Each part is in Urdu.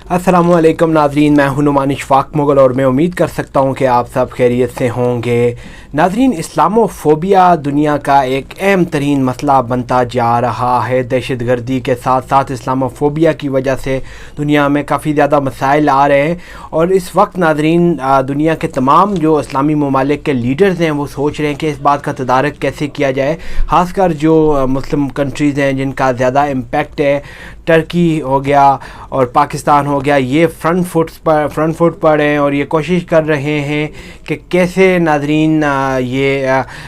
السلام علیکم ناظرین، میں ہوں نعمان اشفاق مغل اور میں امید کر سکتا ہوں کہ آپ سب خیریت سے ہوں گے۔ ناظرین، اسلاموفوبیا دنیا کا ایک اہم ترین مسئلہ بنتا جا رہا ہے۔ دہشت گردی کے ساتھ ساتھ اسلاموفوبیا کی وجہ سے دنیا میں کافی زیادہ مسائل آ رہے ہیں، اور اس وقت ناظرین دنیا کے تمام جو اسلامی ممالک کے لیڈرز ہیں وہ سوچ رہے ہیں کہ اس بات کا تدارک کیسے کیا جائے، خاص کر جو مسلم کنٹریز ہیں جن کا زیادہ امپیکٹ ہے، ٹرکی ہو گیا اور پاکستان ہو گیا، یہ فرنٹ فٹ پر ہیں اور یہ کوشش کر رہے ہیں کہ کیسے ناظرین یہ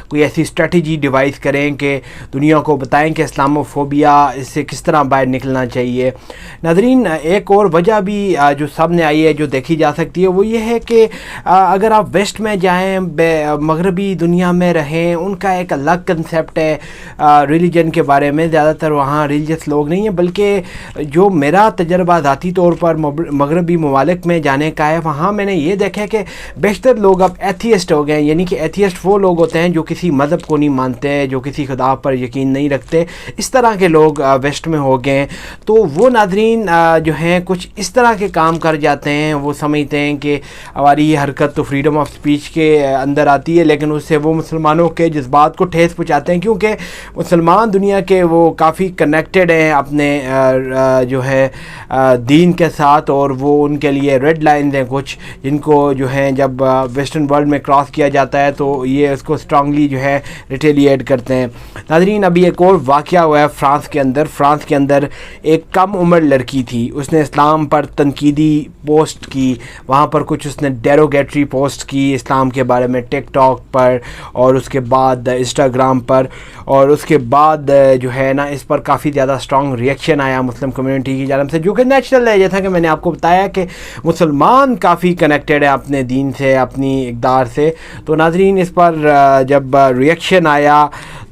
کوئی ایسی اسٹریٹجی ڈیوائز کریں کہ دنیا کو بتائیں کہ اسلاموفوبیا اس سے کس طرح باہر نکلنا چاہیے۔ ناظرین، ایک اور وجہ بھی جو سامنے آئی ہے جو دیکھی جا سکتی ہے وہ یہ ہے کہ اگر آپ ویسٹ میں جائیں، مغربی دنیا میں رہیں، ان کا ایک الگ کنسیپٹ ہے ریلیجن کے بارے میں۔ زیادہ تر وہاں ریلیجس لوگ نہیں ہیں، بلکہ جو میرا تجربہ ذاتی طور پر مغربی ممالک میں جانے کا ہے، وہاں میں نے یہ دیکھا کہ بیشتر لوگ اب ایتھیسٹ ہو گئے ہیں، یعنی کہ ایتھیسٹ وہ لوگ ہوتے ہیں جو کسی مذہب کو نہیں مانتے، جو کسی خدا پر یقین نہیں رکھتے، اس طرح کے لوگ ویسٹ میں ہو گئے ہیں۔ تو وہ ناظرین جو ہیں کچھ اس طرح کے کام کر جاتے ہیں، وہ سمجھتے ہیں کہ ہماری یہ حرکت تو فریڈم آف سپیچ کے اندر آتی ہے، لیکن اس سے وہ مسلمانوں کے جذبات کو ٹھیس پہنچاتے ہیں، کیونکہ مسلمان دنیا کے وہ کافی کنیکٹڈ ہیں اپنے جو ہے دین کے ساتھ، اور وہ ان کے لیے ریڈ لائنز ہیں کچھ جن کو جو ہیں جب ویسٹرن ورلڈ میں کراس کیا جاتا ہے تو یہ اس کو اسٹرانگلی جو ہے ریٹیلیٹ کرتے ہیں۔ ناظرین، ابھی ایک اور واقعہ ہوا ہے فرانس کے اندر ایک کم عمر لڑکی تھی، اس نے اسلام پر تنقیدی پوسٹ کی، وہاں پر کچھ اس نے ڈیروگیٹری پوسٹ کی اسلام کے بارے میں ٹک ٹاک پر اور اس کے بعد انسٹاگرام پر، اور اس کے بعد جو ہے نا اس پر کافی زیادہ اسٹرانگ ریئیکشن آیا مسلم کمیونٹی کی جانب سے، جو کہ نیچرل ہے، جیسا کہ میں نے آپ کو بتایا کہ مسلمان کافی کنیکٹڈ ہے اپنے دین سے، اپنی اقدار سے۔ تو ناظرین، اس پر جب ریئیکشن آیا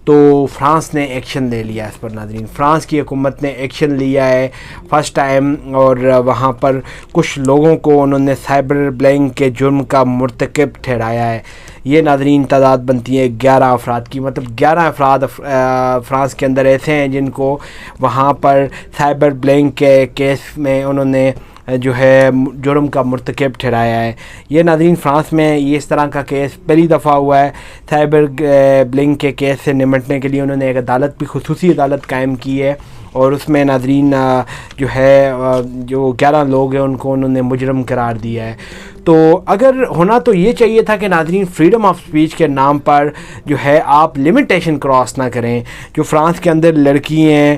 تو فرانس نے ایکشن لے لیا اس پر۔ ناظرین، فرانس کی حکومت نے ایکشن لیا ہے فرسٹ ٹائم، اور وہاں پر کچھ لوگوں کو انہوں نے سائبر بلینگ کے جرم کا مرتکب ٹھہرایا ہے۔ یہ ناظرین تعداد بنتی ہے 11 افراد کی، مطلب 11 افراد فرانس کے اندر ایسے ہیں جن کو وہاں پر سائبر بلینگ کے کیس میں انہوں نے جو ہے جرم کا مرتکب ٹھہرایا ہے۔ یہ ناظرین فرانس میں یہ اس طرح کا کیس پہلی دفعہ ہوا ہے۔ سائبر بلینگ کے کیس سے نمٹنے کے لیے انہوں نے ایک عدالت بھی، خصوصی عدالت قائم کی ہے، اور اس میں ناظرین جو ہے جو 11 لوگ ہیں ان کو انہوں نے مجرم قرار دیا ہے۔ تو اگر ہونا تو یہ چاہیے تھا کہ ناظرین فریڈم آف سپیچ کے نام پر جو ہے آپ لمیٹیشن کراس نہ کریں۔ جو فرانس کے اندر لڑکی ہیں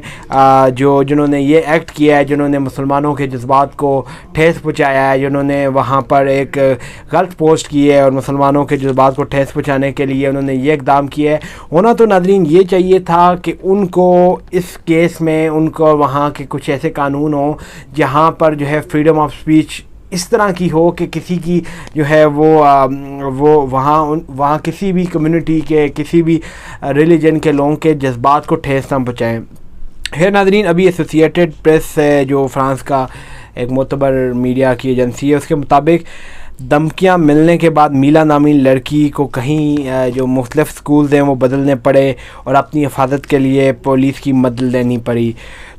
جنہوں نے یہ ایکٹ کیا ہے، جنہوں نے مسلمانوں کے جذبات کو ٹھیس پہنچایا ہے، جنہوں نے وہاں پر ایک غلط پوسٹ کی ہے اور مسلمانوں کے جذبات کو ٹھیس پہنچانے کے لیے انہوں نے یہ اقدام کیا ہے، ہونا تو ناظرین یہ چاہیے تھا کہ ان کو اس کیس میں ان کو وہاں کے کچھ ایسے قانون ہوں جہاں پر جو ہے فریڈم آف سپیچ اس طرح کی ہو کہ کسی کی جو ہے وہ وہاں کسی بھی کمیونٹی کے، کسی بھی ریلیجن کے لوگوں کے جذبات کو ٹھیس نہ پہنچائیں۔ خیر ناظرین، ابھی ایسوسیٹڈ پریس ہے جو فرانس کا ایک معتبر میڈیا کی ایجنسی ہے، اس کے مطابق دھمکیاں ملنے کے بعد میلا نامی لڑکی کو کہیں جو مختلف سکولز ہیں وہ بدلنے پڑے اور اپنی حفاظت کے لیے پولیس کی مدد لینی پڑی۔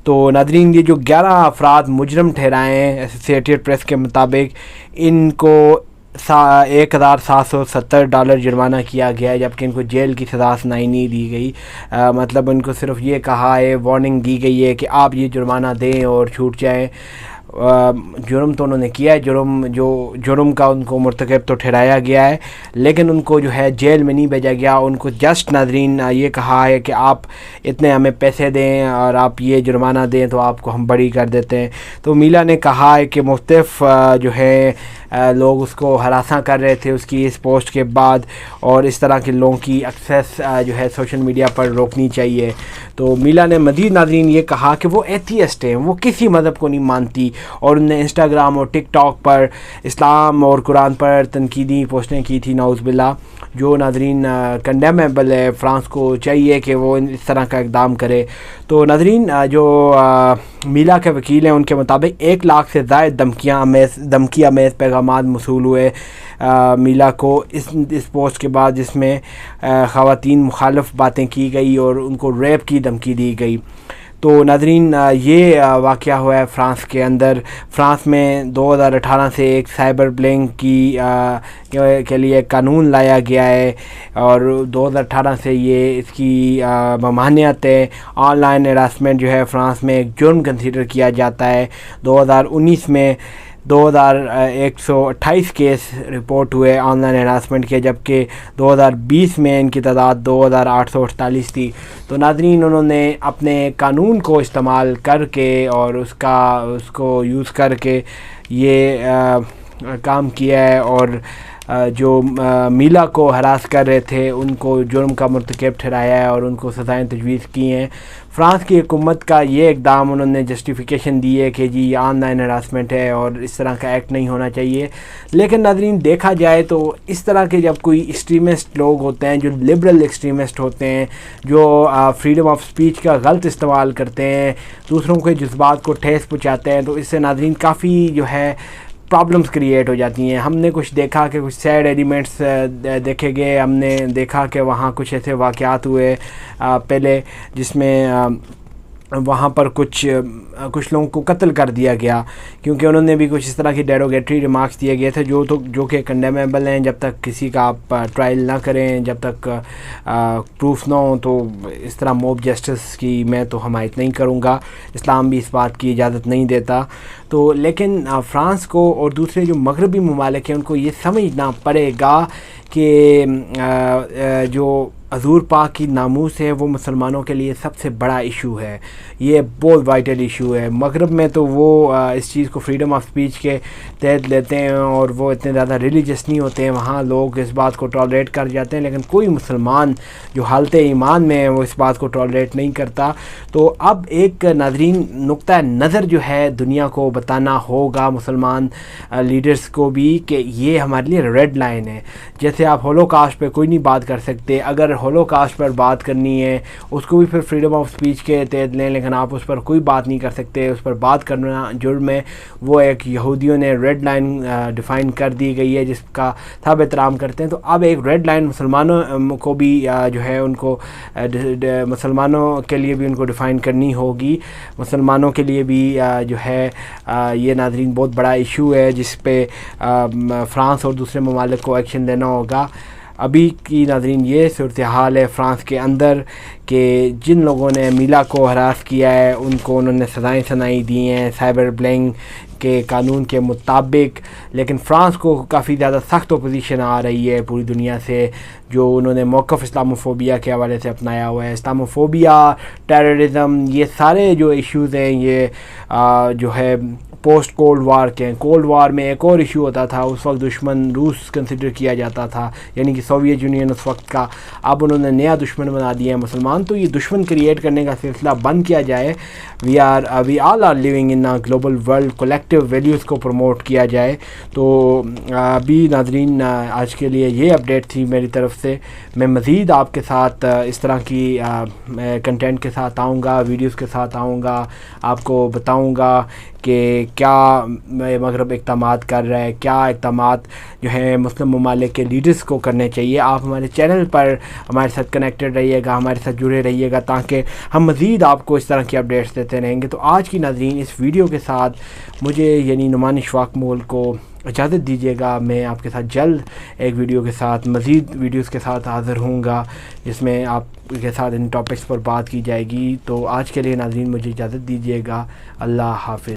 تو ناظرین، یہ جو 11 افراد مجرم ٹھہرائے ہیں ایسوسیٹڈ پریس کے مطابق، ان کو $1,770 جرمانہ کیا گیا ہے، جبکہ ان کو جیل کی سزا سنائی نہیں دی گئی۔ مطلب ان کو صرف یہ کہا ہے، وارننگ دی گئی ہے کہ آپ یہ جرمانہ دیں اور چھوٹ جائیں۔ جرم تو انہوں نے کیا ہے، جرم کا ان کو مرتکب تو ٹھہرایا گیا ہے، لیکن ان کو جو ہے جیل میں نہیں بھیجا گیا۔ ان کو جسٹ ناظرین یہ کہا ہے کہ آپ اتنے ہمیں پیسے دیں اور آپ یہ جرمانہ دیں تو آپ کو ہم بری کر دیتے ہیں۔ تو میلا نے کہا ہے کہ مختلف جو ہے لوگ اس کو ہراساں کر رہے تھے اس کی اس پوسٹ کے بعد، اور اس طرح کے لوگوں کی ایکسیس جو ہے سوشل میڈیا پر روکنی چاہیے۔ تو میلا نے مزید ناظرین یہ کہا کہ وہ ایتھیسٹ ہیں، وہ کسی مذہب کو نہیں مانتی، اور انہوں نے انسٹاگرام اور ٹک ٹاک پر اسلام اور قرآن پر تنقیدی پوسٹیں کی تھی، نعوذ باللہ، جو ناظرین کنڈیمیبل ہے۔ فرانس کو چاہیے کہ وہ اس طرح کا اقدام کرے۔ تو ناظرین، جو میلا کے وکیل ہیں ان کے مطابق 1 لاکھ سے زائد دھمکی امیز پیغامات موصول ہوئے میلا کو اس پوسٹ کے بعد، جس میں خواتین مخالف باتیں کی گئی اور ان کو ریپ کی دھمکی دی گئی۔ تو ناظرین یہ واقعہ ہوا ہے فرانس کے اندر. فرانس میں 2018 سے ایک سائبر بلنگ کے لیے قانون لایا گیا ہے اور 2018 سے یہ اس کی ممانعت ہے. آن لائن ہراسمنٹ جو ہے فرانس میں ایک جرم کنسیڈر کیا جاتا ہے. 2019 میں 2128 کیس رپورٹ ہوئے آن لائن ہراسمنٹ کے، جبکہ 2020 میں ان کی تعداد 2848 تھی. تو ناظرین انہوں نے اپنے قانون کو استعمال کر کے اور اس کو یوز کر کے یہ کام کیا ہے اور جو میلا کو ہراس کر رہے تھے ان کو جرم کا مرتکب ٹھہرایا ہے اور ان کو سزائیں تجویز کی ہیں. فرانس کی حکومت کا یہ اقدام انہوں نے جسٹیفیکیشن دی ہے کہ جی یہ آن لائن ہراسمنٹ ہے اور اس طرح کا ایکٹ نہیں ہونا چاہیے. لیکن ناظرین دیکھا جائے تو اس طرح کے جب کوئی ایکسٹریمسٹ لوگ ہوتے ہیں، جو لبرل ایکسٹریمسٹ ہوتے ہیں، جو فریڈم آف سپیچ کا غلط استعمال کرتے ہیں، دوسروں کے جذبات کو ٹھیس پہنچاتے ہیں، تو اس سے ناظرین کافی جو ہے پرابلمس کریٹ ہو جاتی ہیں. ہم نے کچھ دیکھا کہ کچھ سیڈ ایلیمنٹس دیکھے گئے. ہم نے دیکھا کہ وہاں کچھ ایسے واقعات ہوئے پہلے جس میں وہاں پر کچھ لوگوں کو قتل کر دیا گیا کیونکہ انہوں نے بھی کچھ اس طرح کی ڈیروگیٹری ریمارکس دیے گئے تھے جو کہ کنڈیمیبل ہیں. جب تک کسی کا آپ ٹرائل نہ کریں، جب تک پروف نہ ہو، تو اس طرح موب جسٹس کی میں تو حمایت نہیں کروں گا. اسلام بھی اس بات کی اجازت نہیں دیتا. تو لیکن فرانس کو اور دوسرے جو مغربی ممالک ہیں ان کو یہ سمجھنا پڑے گا کہ جو حضور پاک کی ناموس ہے وہ مسلمانوں کے لیے سب سے بڑا ایشو ہے. یہ بہت وائٹل ایشو ہے. مغرب میں تو وہ اس چیز کو فریڈم آف سپیچ کے تحت لیتے ہیں اور وہ اتنے زیادہ ریلیجس نہیں ہوتے ہیں. وہاں لوگ اس بات کو ٹالریٹ کر جاتے ہیں، لیکن کوئی مسلمان جو حالت ایمان میں ہے وہ اس بات کو ٹالریٹ نہیں کرتا. تو اب ایک ناظرین نقطہ نظر جو ہے دنیا کو بتانا ہوگا، مسلمان لیڈرز کو بھی، کہ یہ ہمارے لیے ریڈ لائن ہے. جیسے آپ ہولوکاسٹ پہ کوئی نہیں بات کر سکتے. اگر ہولوکاسٹ پر بات کرنی ہے اس کو بھی پھر فریڈم آف سپیچ کے تحت لیں، لیکن آپ اس پر کوئی بات نہیں کر سکتے. اس پر بات کرنا جرم ہے. وہ ایک یہودیوں نے ریڈ لائن ڈیفائن کر دی گئی ہے جس کا سب احترام کرتے ہیں. تو اب ایک ریڈ لائن مسلمانوں کو بھی جو ہے ان کو مسلمانوں کے لیے بھی ان کو ڈیفائن کرنی ہوگی. مسلمانوں کے لیے بھی جو ہے یہ ناظرین بہت بڑا ایشو ہے جس پہ فرانس اور دوسرے ممالک کو ایکشن لینا ہوگا. ابھی کی ناظرین یہ صورتحال ہے فرانس کے اندر کہ جن لوگوں نے میلا کو ہراس کیا ہے ان کو انہوں نے سزائیں سنائی دی ہیں سائبر بلنگ کے قانون کے مطابق. لیکن فرانس کو کافی زیادہ سخت اپوزیشن آ رہی ہے پوری دنیا سے، جو انہوں نے موقف اسلاموفوبیا کے حوالے سے اپنایا ہوا ہے. اسلاموفوبیا، ٹیررزم، یہ سارے جو ایشوز ہیں یہ جو ہے پوسٹ کولڈ وار کے ہیں. کولڈ وار میں ایک اور ایشو ہوتا تھا، اس وقت دشمن روس کنسیڈر کیا جاتا تھا، یعنی کہ سوویت یونین اس وقت کا. اب انہوں نے نیا دشمن بنا دیا ہے مسلمان. تو یہ دشمن کریٹ کرنے کا سلسلہ بند کیا جائے. We all are living in global world, collective values کو پروموٹ کیا جائے. تو ابھی ناظرین آج کے لیے یہ اپڈیٹ تھی میری طرف سے. میں مزید آپ کے ساتھ اس طرح کی کنٹینٹ کے ساتھ آؤں گا، ویڈیوز کے ساتھ آؤں گا، آپ کو بتاؤں گا کہ کیا مغرب اقدامات کر رہا ہے، کیا اقدامات جو ہیں مسلم ممالک کے لیڈرز کو کرنے چاہیے. آپ ہمارے چینل پر ہمارے ساتھ کنیکٹڈ رہیے گا، ہمارے ساتھ جڑے رہیے گا تاکہ ہم مزید آپ کو اس طرح کی اپڈیٹس دیتے رہیں گے. تو آج کی ناظرین اس ویڈیو کے ساتھ مجھے یعنی نعمان اشفاق مغل کو اجازت دیجیے گا. میں آپ کے ساتھ جلد ایک ویڈیو کے ساتھ مزید ویڈیوز کے ساتھ حاضر ہوں گا جس میں آپ کے ساتھ ان ٹاپکس پر بات کی جائے گی. تو آج کے لیے ناظرین مجھے اجازت دیجیے گا. اللہ حافظ.